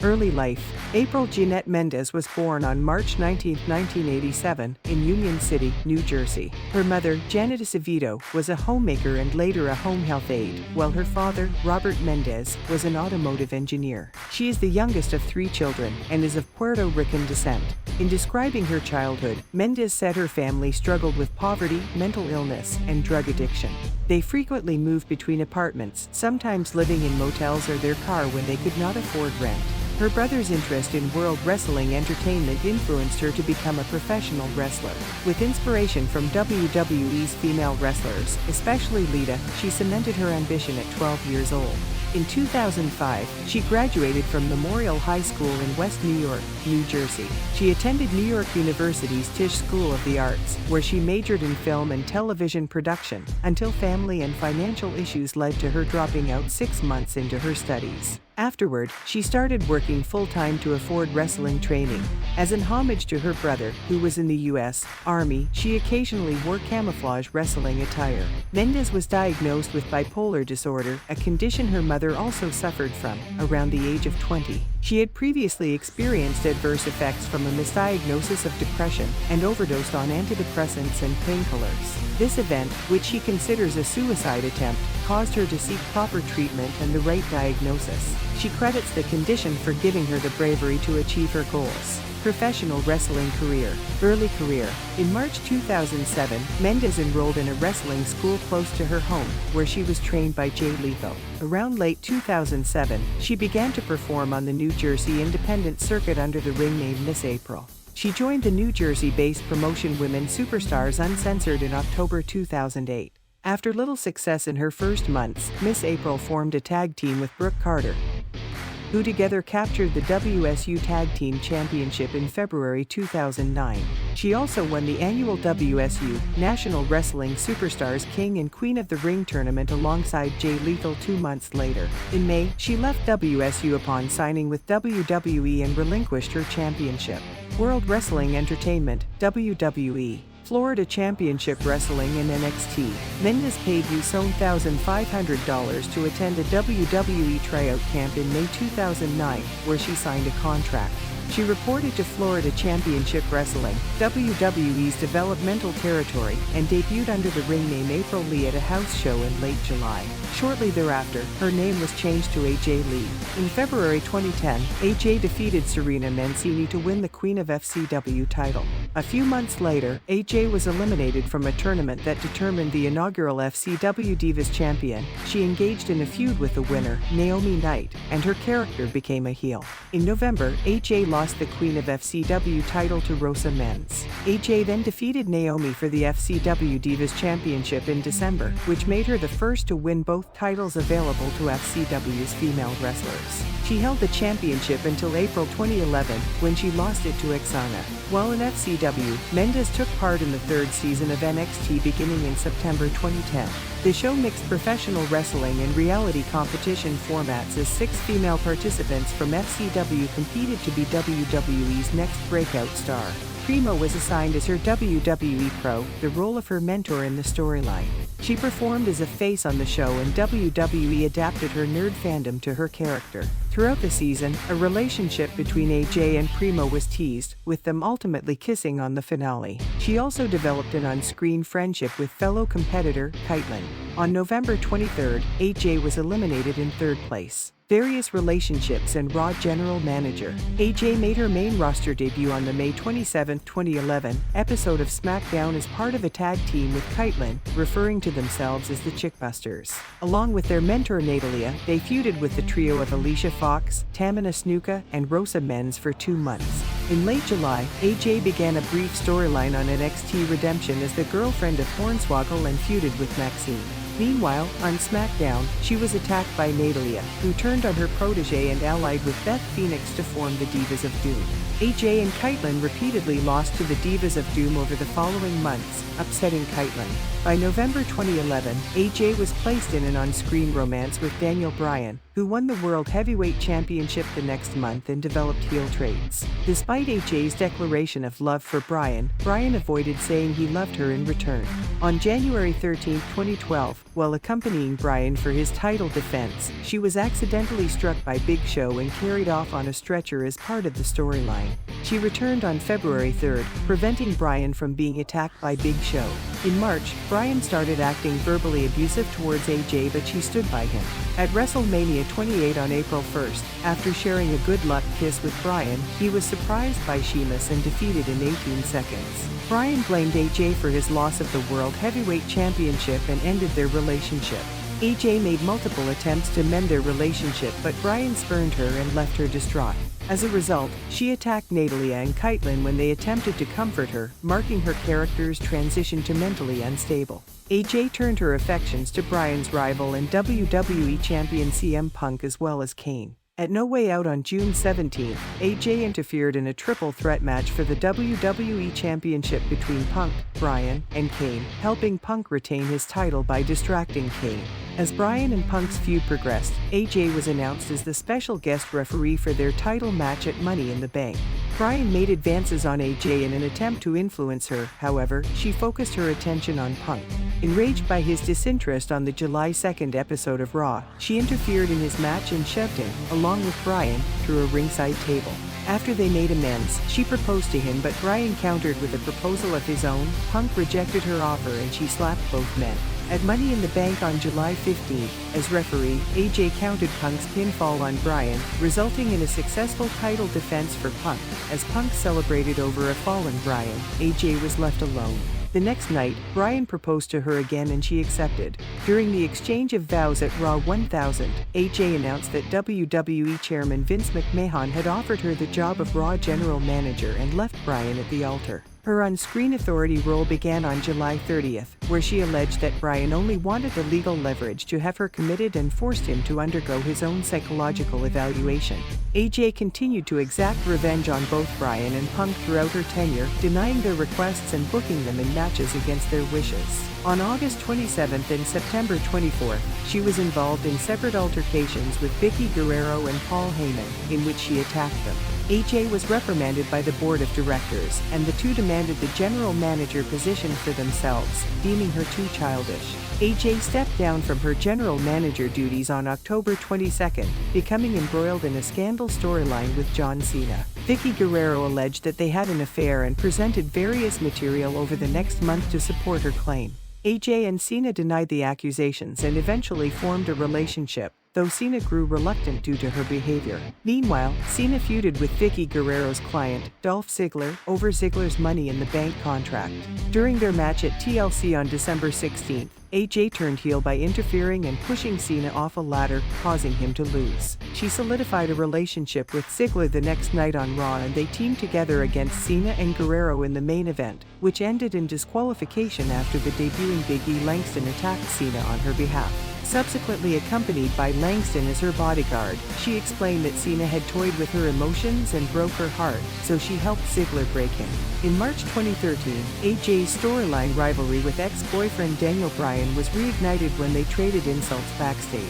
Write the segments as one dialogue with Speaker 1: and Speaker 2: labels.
Speaker 1: Early life. April Jeanette Mendez was born on March 19, 1987, in Union City, New Jersey. Her mother, Janet Acevedo, was a homemaker and later a home health aide, while her father, Robert Mendez, was an automotive engineer. She is the youngest of 3 children and is of Puerto Rican descent. In describing her childhood, Mendez said her family struggled with poverty, mental illness, and drug addiction. They frequently moved between apartments, sometimes living in motels or their car when they could not afford rent. Her brother's interest in World Wrestling Entertainment influenced her to become a professional wrestler. With inspiration from WWE's female wrestlers, especially Lita, she cemented her ambition at 12 years old. In 2005, she graduated from Memorial High School in West New York, New Jersey. She attended New York University's Tisch School of the Arts, where she majored in film and television production, until family and financial issues led to her dropping out 6 months into her studies. Afterward, she started working full-time to afford wrestling training. As an homage to her brother, who was in the U.S. Army, she occasionally wore camouflage wrestling attire. Mendez was diagnosed with bipolar disorder, a condition her mother also suffered from, around the age of 20. She had previously experienced adverse effects from a misdiagnosis of depression and overdosed on antidepressants and painkillers. This event, which she considers a suicide attempt, caused her to seek proper treatment and the right diagnosis. She credits the condition for giving her the bravery to achieve her goals. Professional wrestling career. Early career. In March 2007, Mendez enrolled in a wrestling school close to her home, where she was trained by Jay Lethal. Around late 2007, she began to perform on the New Jersey independent circuit under the ring name Miss April. She joined the New Jersey-based promotion Women Superstars Uncensored in October 2008. After little success in her first months, Miss April formed a tag team with Brooke Carter, who together captured the WSU Tag Team Championship in February 2009. She also won the annual WSU National Wrestling Superstars King and Queen of the Ring tournament alongside Jay Lethal 2 months later. In May, she left WSU upon signing with WWE and relinquished her championship. World Wrestling Entertainment, WWE. Florida Championship Wrestling and NXT. Mendez paid $1,500 to attend a WWE tryout camp in May 2009, where she signed a contract. She reported to Florida Championship Wrestling, WWE's developmental territory, and debuted under the ring name April Lee at a house show in late July. Shortly thereafter, her name was changed to AJ Lee. In February 2010, AJ defeated Serena Mancini to win the Queen of FCW title. A few months later, AJ was eliminated from a tournament that determined the inaugural FCW Divas champion. She engaged in a feud with the winner, Naomi Knight, and her character became a heel. In November, AJ lost the Queen of FCW title to Rosa Mendes. AJ then defeated Naomi for the FCW Divas Championship in December, which made her the first to win both titles available to FCW's female wrestlers. She held the championship until April 2011, when she lost it to Oksana. While in FCW, Mendez took part in the 3rd season of NXT beginning in September 2010. The show mixed professional wrestling and reality competition formats as 6 female participants from FCW competed to be WWE's next breakout star. Primo was assigned as her WWE Pro, the role of her mentor in the storyline. She performed as a face on the show, and WWE adapted her nerd fandom to her character. Throughout the season, a relationship between AJ and Primo was teased, with them ultimately kissing on the finale. She also developed an on-screen friendship with fellow competitor, Kaitlyn. On November 23, AJ was eliminated in 3rd place. Various relationships and Raw general manager. AJ made her main roster debut on the May 27, 2011 episode of SmackDown as part of a tag team with Kaitlyn, referring to themselves as the Chickbusters. Along with their mentor Natalia, they feuded with the trio of Alicia Fox, Tamina Snuka, and Rosa Mendes for 2 months. In late July, AJ began a brief storyline on NXT Redemption as the girlfriend of Hornswoggle and feuded with Maxine. Meanwhile, on SmackDown, she was attacked by Natalia, who turned on her protege and allied with Beth Phoenix to form the Divas of Doom. AJ and Kaitlyn repeatedly lost to the Divas of Doom over the following months, upsetting Kaitlyn. By November 2011, AJ was placed in an on-screen romance with Daniel Bryan, who won the World Heavyweight Championship the next month and developed heel traits. Despite AJ's declaration of love for Bryan, Bryan avoided saying he loved her in return. On January 13, 2012, while accompanying Bryan for his title defense, she was accidentally struck by Big Show and carried off on a stretcher as part of the storyline. She returned on February 3rd, preventing Bryan from being attacked by Big Show. In March, Bryan started acting verbally abusive towards AJ, but she stood by him. At WrestleMania XXVIII on April 1st, after sharing a good luck kiss with Bryan, he was surprised by Sheamus and defeated in 18 seconds. Bryan blamed AJ for his loss of the World Heavyweight Championship and ended their relationship. AJ made multiple attempts to mend their relationship, but Bryan spurned her and left her distraught. As a result, she attacked Natalya and Kaitlyn when they attempted to comfort her, marking her character's transition to mentally unstable. AJ turned her affections to Bryan's rival and WWE champion CM Punk as well as Kane. At No Way Out on June 17, AJ interfered in a triple threat match for the WWE Championship between Punk, Bryan, and Kane, helping Punk retain his title by distracting Kane. As Bryan and Punk's feud progressed, AJ was announced as the special guest referee for their title match at Money in the Bank. Bryan made advances on AJ in an attempt to influence her, however, she focused her attention on Punk. Enraged by his disinterest on the July 2nd episode of Raw, she interfered in his match and shoved him, along with Bryan, through a ringside table. After they made amends, she proposed to him, but Bryan countered with a proposal of his own. Punk rejected her offer and she slapped both men. At Money in the Bank on July 15, as referee, AJ countered Punk's pinfall on Bryan, resulting in a successful title defense for Punk. As Punk celebrated over a fallen Bryan, AJ was left alone. The next night, Bryan proposed to her again and she accepted. During the exchange of vows at Raw 1000, AJ announced that WWE Chairman Vince McMahon had offered her the job of Raw General Manager and left Bryan at the altar. Her on-screen authority role began on July 30th, where she alleged that Bryan only wanted the legal leverage to have her committed and forced him to undergo his own psychological evaluation. AJ continued to exact revenge on both Bryan and Punk throughout her tenure, denying their requests and booking them in matches against their wishes. On August 27th and September 24th, she was involved in separate altercations with Vickie Guerrero and Paul Heyman, in which she attacked them. AJ was reprimanded by the board of directors, and the two demanded the general manager position for themselves, deeming her too childish. AJ stepped down from her general manager duties on October 22nd, becoming embroiled in a scandal storyline with John Cena. Vickie Guerrero alleged that they had an affair and presented various material over the next month to support her claim. AJ and Cena denied the accusations and eventually formed a relationship, though Cena grew reluctant due to her behavior. Meanwhile, Cena feuded with Vickie Guerrero's client, Dolph Ziggler, over Ziggler's Money in the Bank contract. During their match at TLC on December 16, AJ turned heel by interfering and pushing Cena off a ladder, causing him to lose. She solidified a relationship with Ziggler the next night on Raw, and they teamed together against Cena and Guerrero in the main event, which ended in disqualification after the debuting Big E Langston attacked Cena on her behalf. Subsequently accompanied by Langston as her bodyguard, she explained that Cena had toyed with her emotions and broke her heart, so she helped Ziggler break him. In March 2013, AJ's storyline rivalry with ex-boyfriend Daniel Bryan was reignited when they traded insults backstage.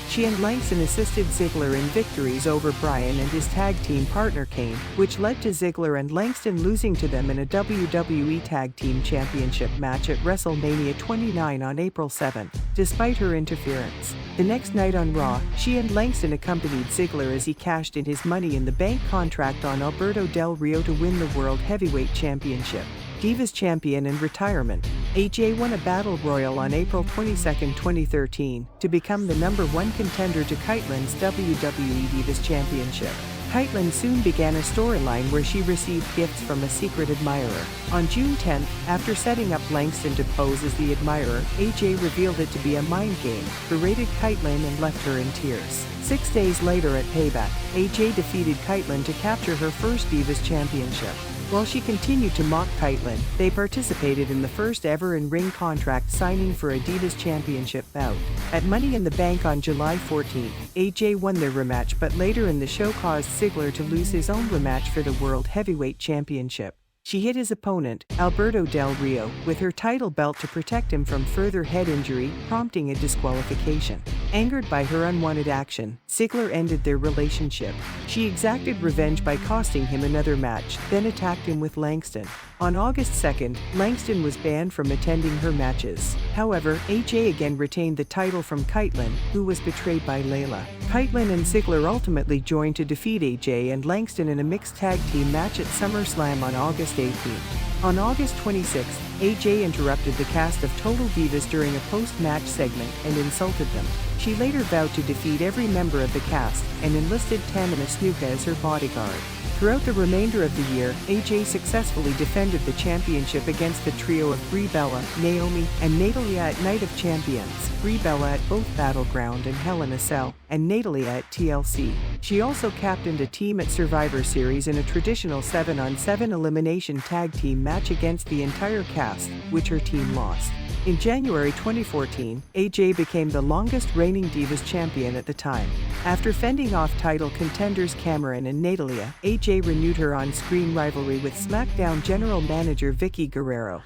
Speaker 1: She and Langston assisted Ziggler in victories over Bryan and his tag team partner Kane, which led to Ziggler and Langston losing to them in a WWE Tag Team Championship match at WrestleMania 29 on April 7, despite her interference. The next night on Raw, she and Langston accompanied Ziggler as he cashed in his Money in the Bank contract on Alberto Del Rio to win the World Heavyweight Championship. Divas Champion and retirement. AJ won a Battle Royal on April 22, 2013, to become the #1 contender to Kaitlyn's WWE Divas Championship. Kaitlyn soon began a storyline where she received gifts from a secret admirer. On June 10, after setting up Langston to pose as the admirer, AJ revealed it to be a mind game, berated Kaitlyn and left her in tears. 6 days later at Payback, AJ defeated Kaitlyn to capture her first Divas Championship. While she continued to mock Kaitlyn, they participated in the first ever in-ring contract signing for a Divas Championship bout. At Money in the Bank on July 14, AJ won their rematch, but later in the show caused Ziggler to lose his own rematch for the World Heavyweight Championship. She hit his opponent, Alberto Del Rio, with her title belt to protect him from further head injury, prompting a disqualification. Angered by her unwanted action, Ziggler ended their relationship. She exacted revenge by costing him another match, then attacked him with Langston. On August 2nd, Langston was banned from attending her matches. However, AJ again retained the title from Kaitlyn, who was betrayed by Layla. Kaitlyn and Ziggler ultimately joined to defeat AJ and Langston in a mixed tag team match at SummerSlam on August 18th. On August 26th, AJ interrupted the cast of Total Divas during a post-match segment and insulted them. She later vowed to defeat every member of the cast and enlisted Tamina Snuka as her bodyguard. Throughout the remainder of the year, AJ successfully defended the championship against the trio of Brie Bella, Naomi, and Natalya at Night of Champions, Brie Bella at both Battleground and Hell in a Cell, and Natalya at TLC. She also captained a team at Survivor Series in a traditional 7-on-7 elimination tag team match against the entire cast, which her team lost. In January 2014, AJ became the longest reigning Divas champion at the time. After fending off title contenders Cameron and Natalya, AJ renewed her on-screen rivalry with SmackDown general manager Vicky Guerrero,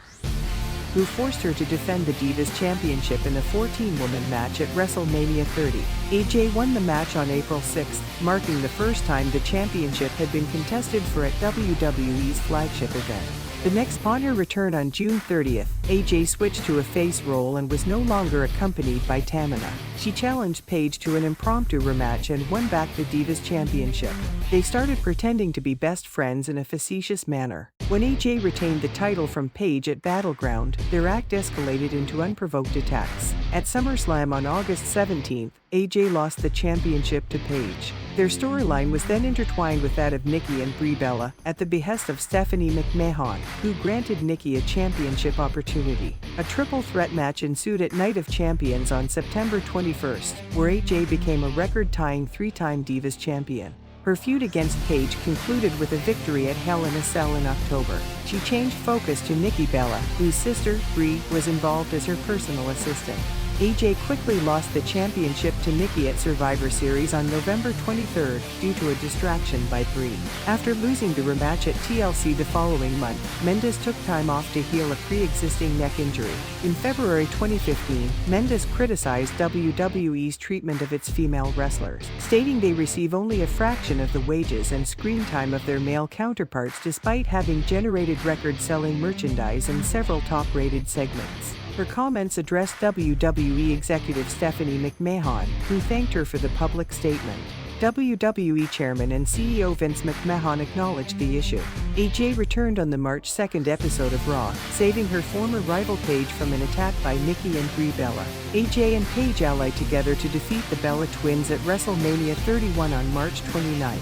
Speaker 1: who forced her to defend the Divas Championship in a 14-woman match at WrestleMania XXXIII. AJ won the match on April 6, marking the first time the championship had been contested for at WWE's flagship event. The next, upon her return on June 30th, AJ switched to a face role and was no longer accompanied by Tamina. She challenged Paige to an impromptu rematch and won back the Divas Championship. They started pretending to be best friends in a facetious manner. When AJ retained the title from Paige at Battleground, their act escalated into unprovoked attacks. At SummerSlam on August 17th, AJ lost the championship to Paige. Their storyline was then intertwined with that of Nikki and Brie Bella, at the behest of Stephanie McMahon, who granted Nikki a championship opportunity. A triple threat match ensued at Night of Champions on September 21st, where AJ became a record-tying 3-time Divas champion. Her feud against Paige concluded with a victory at Hell in a Cell in October. She changed focus to Nikki Bella, whose sister, Brie, was involved as her personal assistant. AJ quickly lost the championship to Nikki at Survivor Series on November 23rd due to a distraction by Brie. After losing the rematch at TLC the following month, Mendes took time off to heal a pre-existing neck injury. In February 2015, Mendes criticized WWE's treatment of its female wrestlers, stating they receive only a fraction of the wages and screen time of their male counterparts despite having generated record-selling merchandise and several top-rated segments. Her comments addressed WWE executive Stephanie McMahon, who thanked her for the public statement. WWE Chairman and CEO Vince McMahon acknowledged the issue. AJ returned on the March 2nd episode of Raw, saving her former rival Paige from an attack by Nikki and Brie Bella. AJ and Paige allied together to defeat the Bella Twins at WrestleMania 31 on March 29.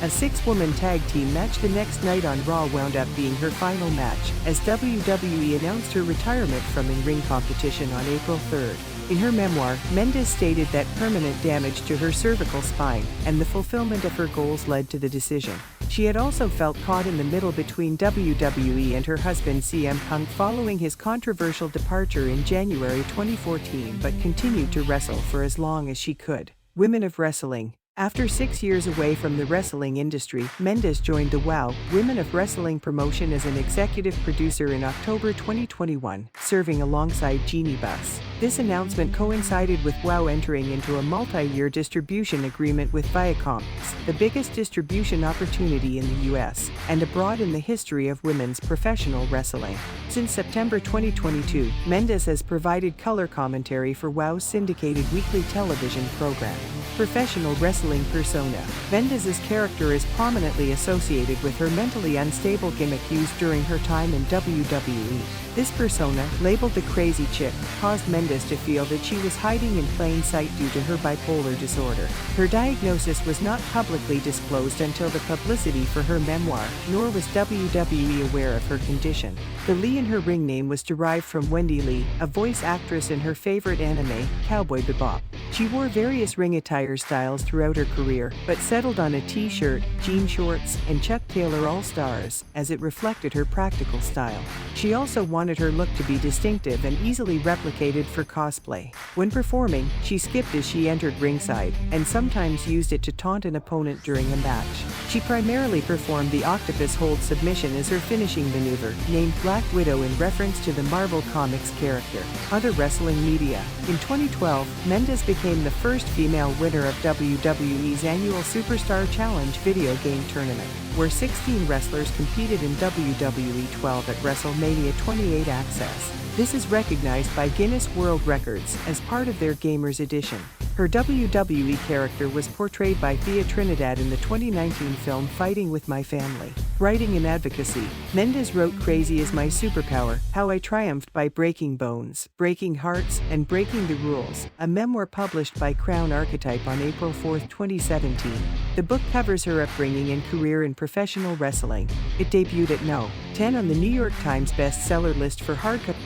Speaker 1: A 6-woman tag team match the next night on Raw wound up being her final match, as WWE announced her retirement from in-ring competition on April 3rd. In her memoir, Mendes stated that permanent damage to her cervical spine and the fulfillment of her goals led to the decision. She had also felt caught in the middle between WWE and her husband CM Punk following his controversial departure in January 2014, but continued to wrestle for as long as she could. Women of Wrestling. After 6 years away from the wrestling industry, Mendes joined the WOW Women of Wrestling promotion as an executive producer in October 2021, serving alongside Jeannie Buss. This announcement coincided with WOW entering into a multi-year distribution agreement with Viacom, the biggest distribution opportunity in the U.S. and abroad in the history of women's professional wrestling. Since September 2022, Mendes has provided color commentary for WOW's syndicated weekly television program, Professional Wrestling Persona. Mendes's character is prominently associated with her mentally unstable gimmick used during her time in WWE. This persona, labeled the Crazy Chick, caused Mendes to feel that she was hiding in plain sight due to her bipolar disorder. Her diagnosis was not publicly disclosed until the publicity for her memoir, nor was WWE aware of her condition. The Lee in her ring name was derived from Wendy Lee, a voice actress in her favorite anime, Cowboy Bebop. She wore various ring attire styles throughout her career, but settled on a t-shirt, jean shorts, and Chuck Taylor All-Stars, as it reflected her practical style. She also wanted her look to be distinctive and easily replicated for cosplay. When performing, she skipped as she entered ringside, and sometimes used it to taunt an opponent during a match. She primarily performed the octopus hold submission as her finishing maneuver, named Black Widow in reference to the Marvel Comics character. Other wrestling media. In 2012, Mendez became the first female winner of WWE's annual Superstar Challenge video game tournament, where 16 wrestlers competed in WWE 12 at WrestleMania XXVIII Access. This is recognized by Guinness World Records as part of their Gamers Edition. Her WWE character was portrayed by Thea Trinidad in the 2019 film Fighting with My Family. Writing and advocacy. Mendez wrote Crazy is My Superpower, How I Triumphed by Breaking Bones, Breaking Hearts, and Breaking the Rules, a memoir published by Crown Archetype on April 4, 2017. The book covers her upbringing and career in professional wrestling. It debuted at No. 10 on the New York Times bestseller list for hardcover.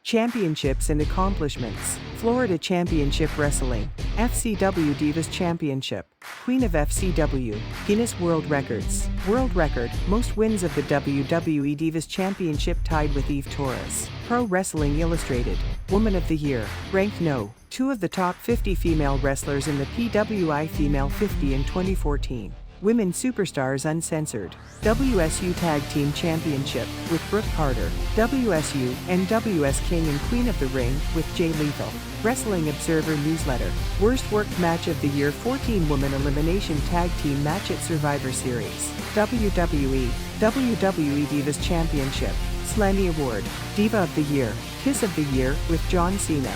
Speaker 1: Championships and accomplishments. Florida Championship Wrestling, FCW Divas Championship, Queen of FCW, Guinness World Records. World record, most wins of the WWE Divas Championship tied with Eve Torres. Pro Wrestling Illustrated, Woman of the Year, ranked No. 2 of the top 50 female wrestlers in the PWI Female 50 in 2014. Women Superstars Uncensored, WSU Tag Team Championship, with Brooke Carter, WSU, and WS King and Queen of the Ring, with Jay Lethal. Wrestling Observer Newsletter, Worst Worked Match of the Year 14-Woman Elimination Tag Team Match at Survivor Series. WWE Divas Championship, Slammy Award, Diva of the Year, Kiss of the Year, with John Cena.